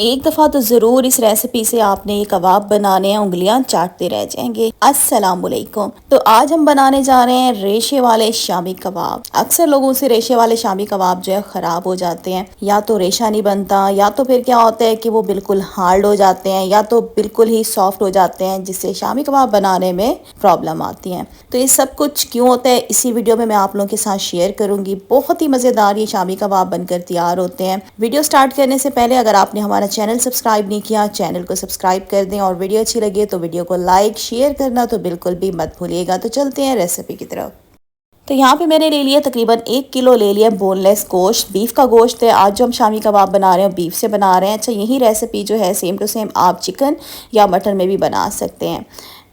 एक दफ़ा तो ज़रूर इस रेसिपी से आपने ये कबाब बनाने हैं, उंगलियां चाटते रह जाएंगे। अस्सलाम वालेकुम। तो आज हम बनाने जा रहे हैं रेशे वाले शामी कबाब। अक्सर लोगों से रेशे वाले शामी कबाब जो है ख़राब हो जाते हैं, या तो रेशा नहीं बनता, या तो फिर क्या होता है कि वो बिल्कुल हार्ड हो जाते हैं, या तो बिल्कुल ही सॉफ्ट हो जाते हैं, जिससे शामी कबाब बनाने में प्रॉब्लम आती है। तो ये सब कुछ क्यों होता है, इसी वीडियो में मैं आप लोगों के साथ शेयर करूंगी। बहुत ही मज़ेदार ये शामी कबाब बनकर तैयार होते हैं। वीडियो स्टार्ट करने से पहले अगर आपने हमारा चैनल सब्सक्राइब नहीं किया, चैनल को सब्सक्राइब कर दें, और वीडियो अच्छी लगे तो वीडियो को लाइक शेयर करना तो बिल्कुल भी मत भूलिएगा। तो चलते हैं रेसिपी की तरफ। तो यहाँ पे मैंने ले लिया तकरीबन 1 किलो ले लिया बोनलेस गोश्त। बीफ का गोश्त है। आज जो हम शामी कबाब बना रहे हैं बीफ से बना रहे हैं। अच्छा, यही रेसिपी जो है सेम टू सेम आप चिकन या मटन में भी बना सकते हैं।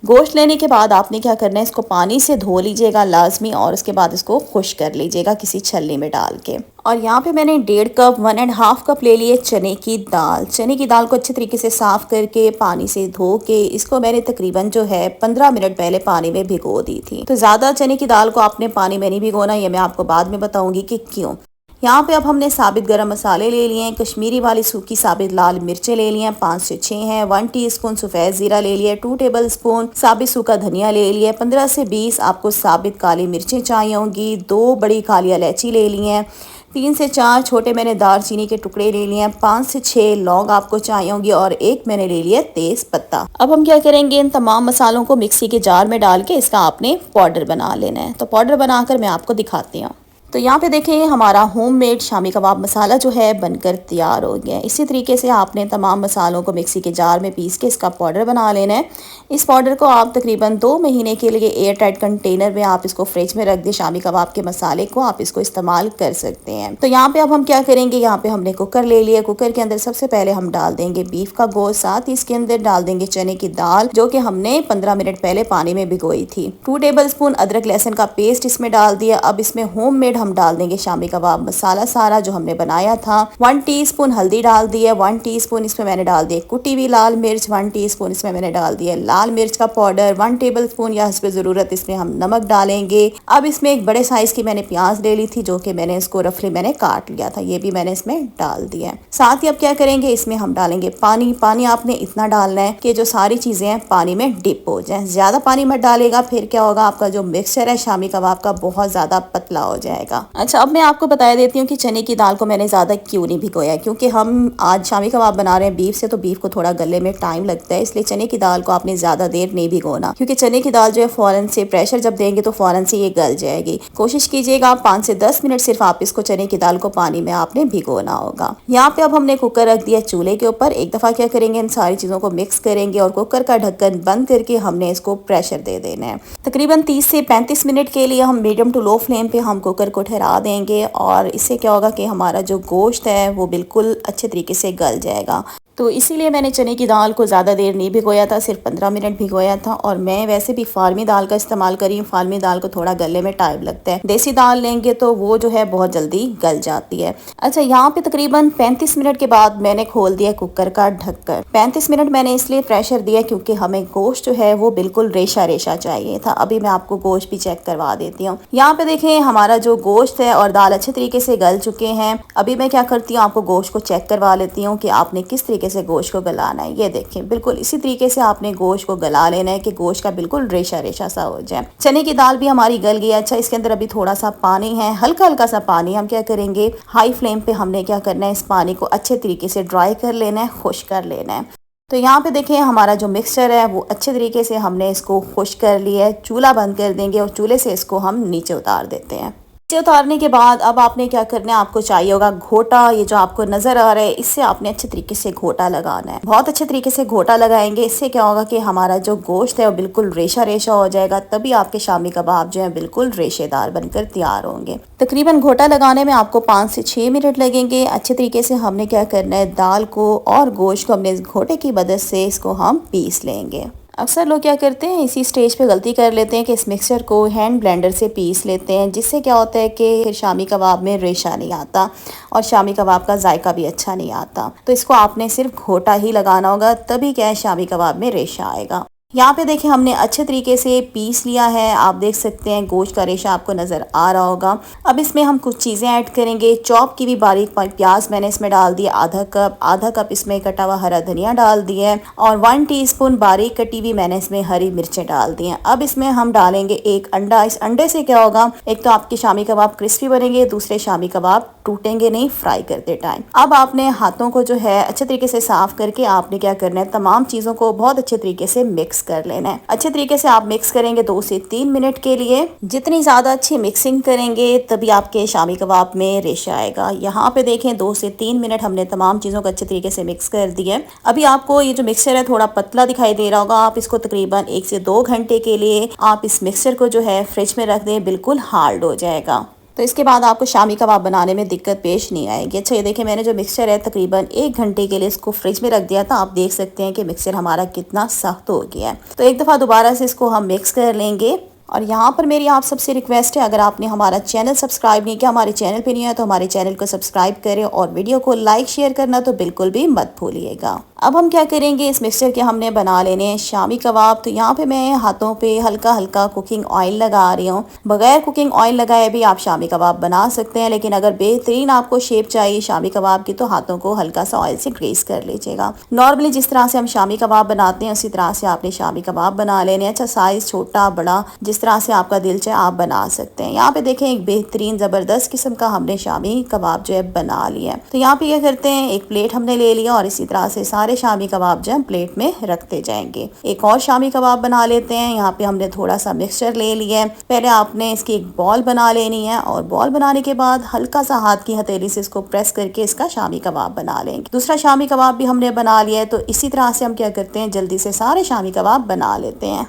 गोश्त लेने के बाद आपने क्या करना है, इसको पानी से धो लीजिएगा लाजमी, और उसके बाद इसको खुश कर लीजिएगा किसी छलनी में डाल के। और यहाँ पे मैंने 1.5 कप 1.5 कप ले लिए चने की दाल। चने की दाल को अच्छे तरीके से साफ़ करके पानी से धो के इसको मैंने तकरीबन जो है 15 मिनट पहले पानी में भिगो दी थी। तो ज़्यादा चने की दाल को आपने पानी में नहीं भिगोना, ये मैं आपको बाद में बताऊंगी कि क्यों। यहाँ पे अब हमने साबित गरम मसाले ले लिए हैं। कश्मीरी वाली सूखी साबित लाल मिर्चें ले लिए हैं, 5 से 6 हैं। 1 टीस्पून सफ़ेद ज़ीरा ले लिया, 2 टेबलस्पून साबित सूखा धनिया ले लिया, 15 से 20 आपको साबित काली मिर्चें चाहिए होंगी। 2 बड़ी काली इलायची ले ली हैं। 3 से 4 छोटे मैंने दालचीनी के टुकड़े ले लिए हैं। 5 से 6 लौंग आपको चाहिए होंगी, और 1 मैंने ले लिया तेज पत्ता। अब हम क्या करेंगे, इन तमाम मसालों को मिक्सी के जार में डाल के इसका आपने पाउडर बना लेना है। तो पाउडर बनाकर मैं आपको दिखाती हूँ। तो यहाँ पे देखें हमारा होममेड शामी कबाब मसाला जो है बनकर तैयार हो गया है। इसी तरीके से आपने तमाम मसालों को मिक्सी के जार में पीस के इसका पाउडर बना लेना है। इस पाउडर को आप तकरीबन 2 महीने के लिए एयर टाइट कंटेनर में आप इसको फ्रिज में रख दें। शामी कबाब के मसाले को आप इसको इस्तेमाल कर सकते हैं। तो यहाँ पे अब हम क्या करेंगे, यहाँ पे हमने कुकर ले लिया। कुकर के अंदर सबसे पहले हम डाल देंगे बीफ का गोश्त, साथ ही इसके अंदर डाल देंगे चने की दाल जो कि हमने 15 मिनट पहले पानी में भिगोई थी। 2 टेबलस्पून अदरक लहसुन का पेस्ट इसमें डाल दिया। अब इसमें होममेड हम डाल देंगे शामी कबाब मसाला सारा जो हमने बनाया था। 1 टीस्पून हल्दी डाल दिया। 1 टीस्पून इसमें मैंने डाल दिया कुटी हुई लाल मिर्च। 1 टीस्पून इसमें मैंने डाल दिया लाल मिर्च का पाउडर। 1 टेबलस्पून या हस्ब ज़रूरत इसमें हम नमक डालेंगे। अब इसमें एक बड़े साइज की मैंने प्याज ले ली थी, जो कि मैंने इसको रफली मैंने काट लिया था, ये भी मैंने इसमें डाल दिया। साथ ही अब क्या करेंगे, इसमें हम डालेंगे पानी। पानी आपने इतना डालना है कि जो सारी चीजें हैं पानी में डिप हो जाएं। ज्यादा पानी मत डालेगा, फिर क्या होगा, आपका जो मिक्सचर है शामी कबाब का बहुत ज्यादा पतला हो जाएगा। अच्छा, अब मैं आपको बता देती हूँ कि चने की दाल को मैंने ज़्यादा क्यों नहीं भिगोया, क्योंकि हम आज शामी कबाब बना रहे हैं बीफ से, तो बीफ को थोड़ा गलने में टाइम लगता है, इसलिए चने की दाल को आपने ज़्यादा देर नहीं भिगोना, क्योंकि चने की दाल जो है फ़ौरन से प्रेशर जब देंगे तो फ़ौरन से ये गल जाएगी। कोशिश कीजिएगा 5 से 10 मिनट सिर्फ आप इसको चने की दाल को पानी में आपने भिगोना होगा। यहाँ पे अब हमने कुकर रख दिया चूल्हे के ऊपर। एक दफ़ा क्या करेंगे, इन सारी चीज़ों को मिक्स करेंगे और कुकर का ढक्कन बंद करके हमने इसको प्रेशर दे देना है। तकरीबन 30 से 35 मिनट के लिए हम मीडियम टू लो फ्लेम पे हम कुकर को ठहरा देंगे, और इससे क्या होगा कि हमारा जो गोश्त है वो बिल्कुल अच्छे तरीके से गल जाएगा। तो इसीलिए मैंने चने की दाल को ज़्यादा देर नहीं भिगोया था, सिर्फ 15 मिनट भिगोया था। और मैं वैसे भी फार्मी दाल का इस्तेमाल करी हूँ। फार्मी दाल को थोड़ा गलने में टाइम लगता है, देसी दाल लेंगे तो वो जो है बहुत जल्दी गल जाती है। अच्छा, यहाँ पे तकरीबन 35 मिनट के बाद मैंने खोल दिया कुकर का ढक्कन। 35 मिनट मैंने इसलिए प्रेशर दिया क्योंकि हमें गोश्त जो है वो बिल्कुल रेशा रेशा चाहिए था। अभी मैं आपको गोश्त भी चेक करवा देती हूँ। यहाँ पे देखें हमारा जो गोश्त है और दाल अच्छे तरीके से गल चुके हैं। अभी मैं क्या करती हूँ, आपको गोश्त को चेक करवा लेती हूँ कि आपने किस तरीके से गोश्त को गलाना है। ये देखें बिल्कुल इसी तरीके से आपने गोश्त को गला लेना है कि गोश्त का बिल्कुल रेशा रेशा सा हो जाए। चने की दाल भी हमारी गल गई। अच्छा, इसके अंदर अभी थोड़ा सा पानी है, हल्का हल्का सा पानी। हम क्या करेंगे, हाई फ्लेम पे हमने क्या करना है, इस पानी को अच्छे तरीके से ड्राई कर लेना है, खुश कर लेना है। तो यहाँ पे देखें हमारा जो मिक्सचर है वो अच्छे तरीके से हमने इसको खुश कर लिया है। चूल्हा बंद कर देंगे और चूल्हे से इसको हम नीचे उतार देते हैं। नीचे उतारने के बाद अब आपने क्या करना है, आपको चाहिए होगा घोटा। ये जो आपको नजर आ रहा है, इससे आपने अच्छे तरीके से घोटा लगाना है। बहुत अच्छे तरीके से घोटा लगाएंगे, इससे क्या होगा कि हमारा जो गोश्त है वो बिल्कुल रेशा रेशा हो जाएगा। तभी आपके शामी कबाब जो है बिल्कुल रेशेदार बनकर तैयार होंगे। तकरीबन घोटा लगाने में आपको 5 से 6 मिनट लगेंगे। अच्छे तरीके से हमने क्या करना है, दाल को और गोश्त को हमने घोटे की मदद से इसको हम पीस लेंगे। अक्सर लोग क्या करते हैं, इसी स्टेज पे गलती कर लेते हैं कि इस मिक्सचर को हैंड ब्लेंडर से पीस लेते हैं, जिससे क्या होता है कि फिर शामी कबाब में रेशा नहीं आता और शामी कबाब का जायका भी अच्छा नहीं आता। तो इसको आपने सिर्फ घोटा ही लगाना होगा, तभी क्या है शामी कबाब में रेशा आएगा। यहाँ पे देखिए हमने अच्छे तरीके से पीस लिया है। आप देख सकते हैं गोश्त का रेशा आपको नज़र आ रहा होगा। अब इसमें हम कुछ चीज़ें ऐड करेंगे। चॉप की भी बारीक प्याज मैंने इसमें डाल दिया आधा कप इसमें कटा हुआ हरा धनिया डाल दिया है और 1 टीस्पून बारीक कटी हुई मैंने इसमें हरी मिर्चें डाल दी हैं। अब इसमें हम डालेंगे एक अंडा। इस अंडे से क्या होगा, एक तो आपके शामी कबाब क्रिस्पी बनेंगे, दूसरे शामी कबाब टूटेंगे नहीं फ्राई करते टाइम। अब आपने हाथों को जो है अच्छे तरीके से साफ करके आपने क्या करना है, तमाम चीज़ों को बहुत अच्छे तरीके से मिक्स कर लेना है। अच्छे तरीके से आप मिक्स करेंगे 2 से 3 मिनट के लिए। जितनी ज़्यादा अच्छी मिक्सिंग करेंगे तभी आपके शामी कबाब में रेशा आएगा। यहाँ पे देखें 2 से 3 मिनट हमने तमाम चीज़ों को अच्छे तरीके से मिक्स कर दिया है। अभी आपको ये जो मिक्सचर है थोड़ा पतला दिखाई दे रहा होगा। आप इसको तकरीबन 1 से 2 घंटे के लिए आप इस मिक्सचर को जो है फ्रिज में रख दें, बिल्कुल हार्ड हो जाएगा। तो इसके बाद आपको शामी कबाब बनाने में दिक्कत पेश नहीं आएगी। अच्छा ये देखिए मैंने जो मिक्सचर है तकरीबन 1 घंटे के लिए इसको फ्रिज में रख दिया था। आप देख सकते हैं कि मिक्सचर हमारा कितना सख्त हो गया है। तो एक दफ़ा दोबारा से इसको हम मिक्स कर लेंगे। और यहाँ पर मेरी आप सबसे रिक्वेस्ट है, अगर आपने हमारा चैनल सब्सक्राइब नहीं किया, हमारे चैनल पे नहीं है तो हमारे चैनल को सब्सक्राइब करें और वीडियो को लाइक शेयर करना तो बिल्कुल भी मत भूलिएगा। अब हम क्या करेंगे, इस मिक्सचर के हमने बना लेने हैं शामी कबाब। तो यहाँ पे मैं हाथों पे हल्का हल्का कुकिंग ऑयल लगा रही हूँ। बगैर कुकिंग ऑयल लगाए भी आप शामी कबाब बना सकते हैं, लेकिन अगर बेहतरीन आपको शेप चाहिए शामी कबाब की तो हाथों को हल्का सा ऑयल से ग्रीस कर लीजिएगा। नॉर्मली जिस तरह से हम शामी कबाब बनाते हैं उसी तरह से आपने शामी कबाब बना लेने। अच्छा साइज़ छोटा बड़ा जिस तरह से आपका दिल चाहे आप बना सकते हैं। यहाँ पे देखें एक बेहतरीन ज़बरदस्त किस्म का हमने शामी कबाब जो है बना लिया है। तो यहाँ पे क्या करते हैं, एक प्लेट हमने ले लिया और इसी तरह से सारे शामी कबाब जो है प्लेट में रखते जाएंगे। एक और शामी कबाब बना लेते हैं। यहाँ पे हमने थोड़ा सा मिक्सचर ले लिया है। पहले आपने इसकी एक बॉल बना लेनी है और बॉल बनाने के बाद हल्का सा हाथ की हथेली से इसको प्रेस करके इसका शामी कबाब बना लेंगे। दूसरा शामी कबाब भी हमने बना लिया है। तो इसी तरह से हम क्या करते हैं, जल्दी से सारे शामी कबाब बना लेते हैं।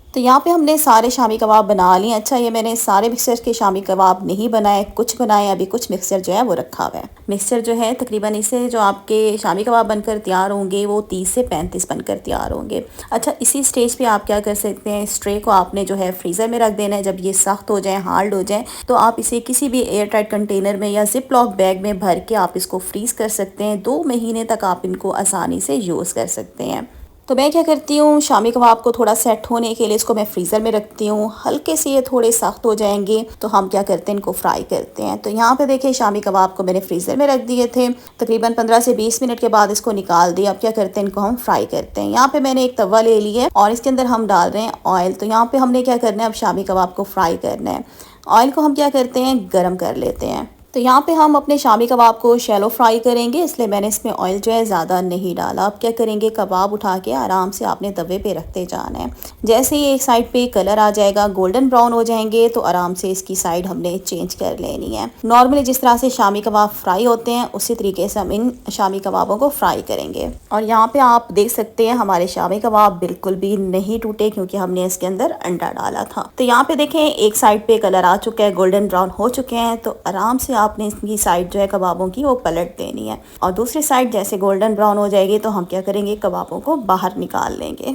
तो यहाँ पे हमने सारे शामी कबाब बना लिए। अच्छा ये मैंने सारे मिक्सचर के शामी कबाब नहीं बनाए, कुछ बनाए, अभी कुछ मिक्सचर जो है वो रखा हुआ है। मिक्सचर जो है तकरीबन इससे जो आपके शामी कबाब बनकर तैयार होंगे वो 30 से 35 बनकर तैयार होंगे। अच्छा इसी स्टेज पे आप क्या कर सकते हैं, इस ट्रे को आपने जो है फ्रीज़र में रख देना है। जब ये सख्त हो जाए, हार्ड हो जाए, तो आप इसे किसी भी एयर टाइट कंटेनर में या जिप लॉक बैग में भर के आप इसको फ्रीज़ कर सकते हैं। 2 महीने तक आप इनको आसानी से यूज़ कर सकते हैं। तो मैं क्या करती हूँ, शामी कबाब को थोड़ा सेट होने के लिए इसको मैं फ्रीज़र में रखती हूँ। हल्के से ये थोड़े सख्त हो जाएंगे तो हम क्या करते हैं, इनको फ्राई करते हैं। तो यहाँ पे देखिए शामी कबाब को मैंने फ्रीज़र में रख दिए थे। तकरीबन 15 से 20 मिनट के बाद इसको निकाल दिया। अब क्या करते हैं, इनको हम फ्राई करते हैं। यहाँ पे मैंने एक तवा ले लिया है और इसके अंदर हम डाल रहे हैं ऑयल। तो यहाँ पे हमने क्या करना है, अब शामी कबाब को फ्राई करना है। ऑयल को हम क्या करते हैं, गर्म कर लेते हैं। तो यहाँ पे हम अपने शामी कबाब को शैलो फ्राई करेंगे, इसलिए मैंने इसमें ऑयल जो है ज़्यादा नहीं डाला। अब क्या करेंगे, कबाब उठा के आराम से आपने तवे पे रखते जाना है। जैसे ही एक साइड पे कलर आ जाएगा, गोल्डन ब्राउन हो जाएंगे, तो आराम से इसकी साइड हमने चेंज कर लेनी है। नॉर्मली जिस तरह से शामी कबाब फ्राई होते हैं उसी तरीके से हम इन शामी कबाबों को फ्राई करेंगे। और यहाँ पे आप देख सकते हैं हमारे शामी कबाब बिल्कुल भी नहीं टूटे क्योंकि हमने इसके अंदर अंडा डाला था। तो यहाँ पे देखें एक साइड पे कलर आ चुका है, गोल्डन ब्राउन हो चुके हैं। तो आराम से आपने इसकी साइड जो है कबाबों की वो पलट देनी है और दूसरी साइड जैसे गोल्डन ब्राउन हो जाएगी तो हम क्या करेंगे, कबाबों को बाहर निकाल लेंगे।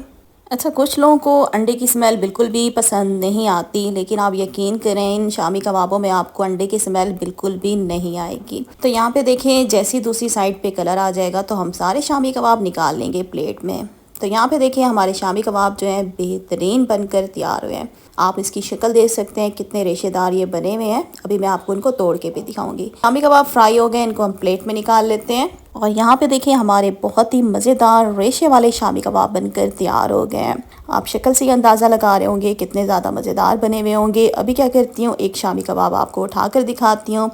अच्छा कुछ लोगों को अंडे की स्मेल बिल्कुल भी पसंद नहीं आती, लेकिन आप यकीन करें इन शामी कबाबों में आपको अंडे की स्मेल बिल्कुल भी नहीं आएगी। तो यहाँ पे देखें जैसी दूसरी साइड पे कलर आ जाएगा तो हम सारे शामी कबाब निकाल लेंगे प्लेट में। तो यहाँ पे देखिए हमारे शामी कबाब जो हैं बेहतरीन बनकर तैयार हुए हैं। आप इसकी शक्ल देख सकते हैं कितने रेशेदार ये बने हुए हैं। अभी मैं आपको इनको तोड़ के भी दिखाऊंगी। शामी कबाब फ्राई हो गए, इनको हम प्लेट में निकाल लेते हैं। और यहाँ पे देखिए हमारे बहुत ही मज़ेदार रेशे वाले शामी कबाब बनकर तैयार हो गए हैं। आप शक्ल से ही अंदाज़ा लगा रहे होंगे कितने ज़्यादा मज़ेदार बने हुए होंगे। अभी क्या करती हूँ, एक शामी कबाब आपको उठाकर दिखाती हूँ।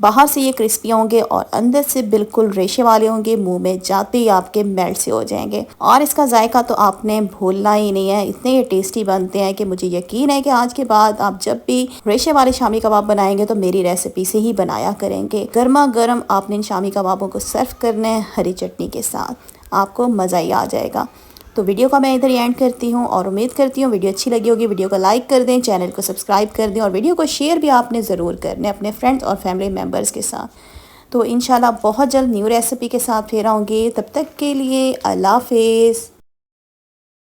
बाहर से ये क्रिस्पी होंगे और अंदर से बिल्कुल रेशे वाले होंगे, मुंह में जाते ही आपके मेल्ट से हो जाएंगे। और इसका जायका तो आपने भूलना ही नहीं है, इतने ये टेस्टी बनते हैं कि मुझे यकीन है कि आज के बाद आप जब भी रेशे वाले शामी कबाब बनाएंगे तो मेरी रेसिपी से ही बनाया करेंगे। गर्मा गर्म आपने इन शामी कबाबों को सर्व करना है हरी चटनी के साथ, आपको मज़ा ही आ जाएगा। तो वीडियो का मैं इधर ही एंड करती हूँ और उम्मीद करती हूँ वीडियो अच्छी लगी होगी। वीडियो को लाइक कर दें, चैनल को सब्सक्राइब कर दें और वीडियो को शेयर भी आपने ज़रूर करना है अपने फ्रेंड्स और फैमिली मेम्बर्स के साथ। तो इंशाल्लाह बहुत जल्द न्यू रेसिपी के साथ फिर आऊँगी। तब तक के लिए अल्लाह हाफिज़।